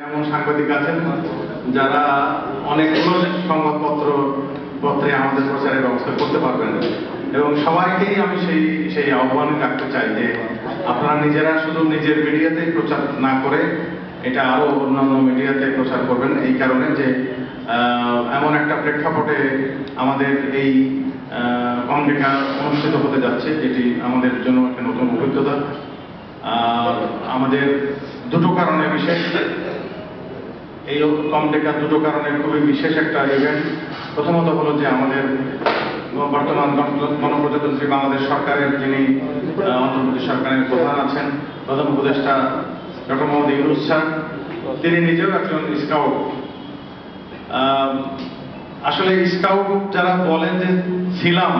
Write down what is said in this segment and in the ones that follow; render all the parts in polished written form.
এমন সাংবাদিক আছেন যারা অনেকগুলো সংবাদপত্রে আমাদের প্রচারের ব্যবস্থা করতে পারবেন এবং সবাইকেই আমি সেই আহ্বান রাখতে চাই যে আপনারা নিজেরা শুধু নিজের মিডিয়াতেই প্রচার না করে এটা আরো অন্যান্য মিডিয়াতে প্রচার করবেন। এই কারণে যে এমন একটা প্রেক্ষাপটে আমাদের এই কমডেকা অনুষ্ঠিত হতে যাচ্ছে, যেটি আমাদের জন্য একটা নতুন অভিজ্ঞতা। আমাদের দুটো কারণে বিশেষ, এই কমডেকা দুটো কারণে খুবই বিশেষ একটা ইভেন্ট। প্রথমত হলো যে আমাদের বর্তমান গণপ্রজাতন্ত্রী বাংলাদেশ সরকারের যিনি অন্তর্বর্তী সরকারের প্রধান আছেন, প্রধান উপদেষ্টা ডক্টর মোহাম্মদ ইউনূস স্যার, তিনি নিজেও একজন স্কাউট। আসলে স্কাউট যারা বলেন যে ছিলাম,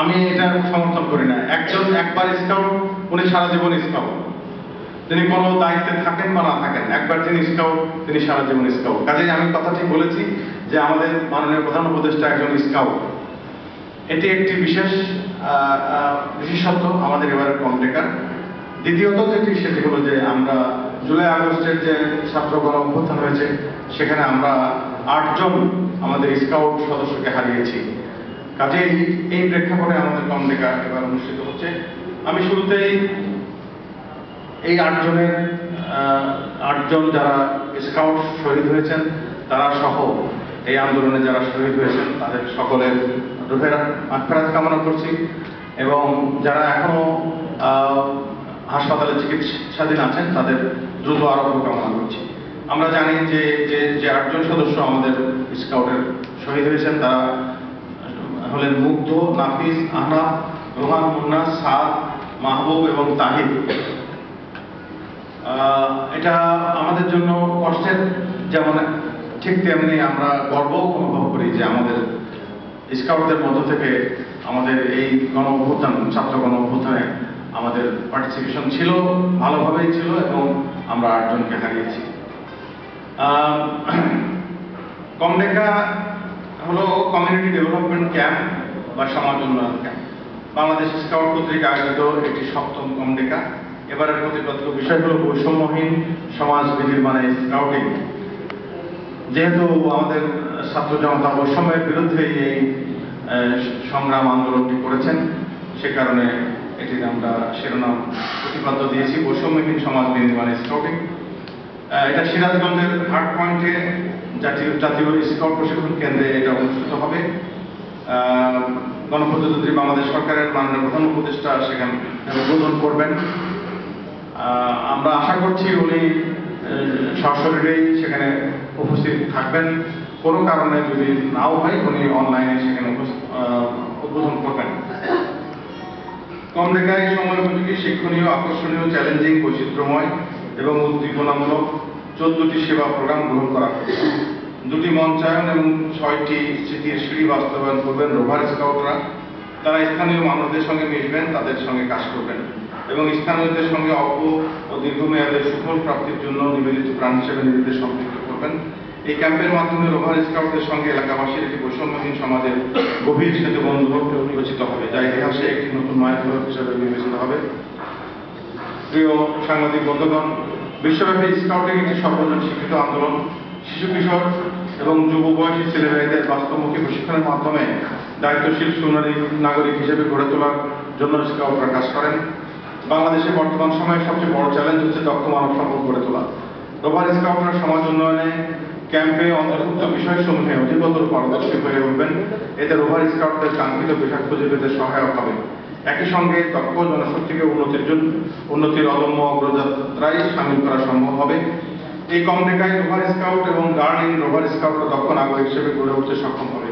আমি এটা সমর্থন করি না। একবার স্কাউট, উনি সারা জীবন স্কাউট। তিনি কোনো দায়িত্বে থাকেন বা না থাকেন, একবার যিনি স্কাউট তিনি সারা জীবন স্কাউট। কাজেই আমি কথাটি বলেছি যে আমাদের মাননীয় প্রধান উপদেষ্টা একজন স্কাউট। এটি একটি বিশেষত্ব আমাদের এবারের কমডেকার। দ্বিতীয়ত সেটি হলো যে আমরা জুলাই আগস্টের যে ছাত্র গণ অভ্যুত্থান হয়েছে, সেখানে আমরা 8 জন আমাদের স্কাউট সদস্যকে হারিয়েছি। কাজেই এই প্রেক্ষাপটে আমাদের কমডেকা এবার অনুষ্ঠিত হচ্ছে। আমি শুরুতেই এই 8 জন যারা স্কাউট শহীদ হয়েছেন, তারা সহ এই আন্দোলনে যারা শহীদ হয়েছেন তাদের সকলের রূহের মাগফিরাত কামনা করছি এবং যারা এখনো হাসপাতালে চিকিৎসাধীন আছেন তাদের দ্রুত আরোগ্য কামনা করছি। আমরা জানি যে 8 জন সদস্য আমাদের স্কাউটের শহীদ হয়েছেন তারা হলেন মুগ্ধ, নাফিস, আহনাফ, রোহান, মুন্না, সাদ, মাহবুব এবং তাহিদ। এটা আমাদের জন্য কষ্টের যেমন ঠিক তেমনি আমরা গর্ব অনুভব করি যে আমাদের স্কাউটদের মধ্য থেকে আমাদের এই গণ অভ্যুত্থান, ছাত্র গণ অভ্যুত্থানে আমাদের পার্টিসিপেশন ছিল, ভালোভাবেই ছিল এবং আমরা 8 জনকে হারিয়েছি। কমডেকা হলো কমিউনিটি ডেভেলপমেন্ট ক্যাম্প বা সমাজ উন্নয়ন ক্যাম্প। বাংলাদেশ স্কাউট কর্তৃক আয়োজিত এটি 7ম কমডেকা। এবারের প্রতিপাদ্য বিষয় হলো বৈষম্যহীন সমাজ বিনির্মাণে স্কাউটিং। যেহেতু আমাদের ছাত্র জনতা বৈষম্যের বিরুদ্ধে এই সংগ্রাম আন্দোলনটি করেছেন, সে কারণে এটির আমরা শিরোনাম প্রতিপাদ্য দিয়েছি বৈষম্যহীন সমাজ বিনির্মাণে স্কাউটিং। এটা সিরাজগঞ্জের হার্ট পয়েন্টে জাতীয় স্কাউট প্রশিক্ষণ কেন্দ্রে এটা অনুষ্ঠিত হবে। গণপ্রজাতন্ত্রী বাংলাদেশ সরকারের মাননীয় প্রধান উপদেষ্টা সেখানে উদ্বোধন করবেন। আমরা আশা করছি উনি সশরীরেই সেখানে উপস্থিত থাকবেন। কোনো কারণে যদি নাও হয় উনি অনলাইনে সেখানে উদ্বোধন করবেন। কমডেকায় সময় উপযোগী, শিক্ষণীয়, আকর্ষণীয়, চ্যালেঞ্জিং, বৈচিত্র্যময় এবং উদ্দীপনামূলক 14টি সেবা প্রোগ্রাম গ্রহণ করা হয়েছে। 2টি মঞ্চায়ন এবং 6টি স্মৃতির সিঁড়ি বাস্তবায়ন করবেন রোভার স্কাউটরা। তারা স্থানীয় মানুষদের সঙ্গে মিশবেন, তাদের সঙ্গে কাজ করবেন এবং স্থানীয়দের সঙ্গে অল্প ও দীর্ঘমেয়াদের সুফল প্রাপ্তির জন্য নিবেদিত প্রাণ হিসেবে নিজেদের সম্পৃক্ত করবেন। এই ক্যাম্পের মাধ্যমে রোভার স্কাউটদের সঙ্গে এলাকাবাসীর একটি বৈষম্যহীন সমাজের গভীর সেতু বন্ধন রচিত হবে, যা ইতিহাসে একটি নতুন মাইলফলক হিসেবে বিবেচিত হবে। প্রিয় সাংবাদিক বন্ধুগণ, বিশ্বব্যাপী স্কাউটিং একটি সর্বজন শিক্ষিত আন্দোলন। শিশু, কিশোর এবং যুব বয়সী ছেলেমেয়েদের বাস্তবমুখী প্রশিক্ষণের মাধ্যমে দায়িত্বশীল সুনাগরিক হিসেবে গড়ে তোলার জন্য স্কাউটরা কাজ করেন। বাংলাদেশে বর্তমান সময়ে সবচেয়ে বড় চ্যালেঞ্জ হচ্ছে দক্ষ মানব সম্পদ গড়ে তোলা। রোভার স্কাউটরা সমাজ উন্নয়নে ক্যাম্পে অন্তর্ভুক্ত বিষয়সমূহে অধিকতর পারদর্শী হয়ে উঠবেন। এতে রোভার স্কাউটদের কাঙ্ক্ষিত পেশা খুঁজে পেতে সহায়ক হবে। একই সঙ্গে দক্ষ জনশক্তিকে উন্নতির অদম্য অগ্রযাত্রায় সামিল করা সম্ভব হবে। এই কমডেকায় রোভার স্কাউট এবং গার্ল ইন রোভার স্কাউটরা দক্ষ নাগরিক হিসেবে গড়ে উঠতে সক্ষম হবে।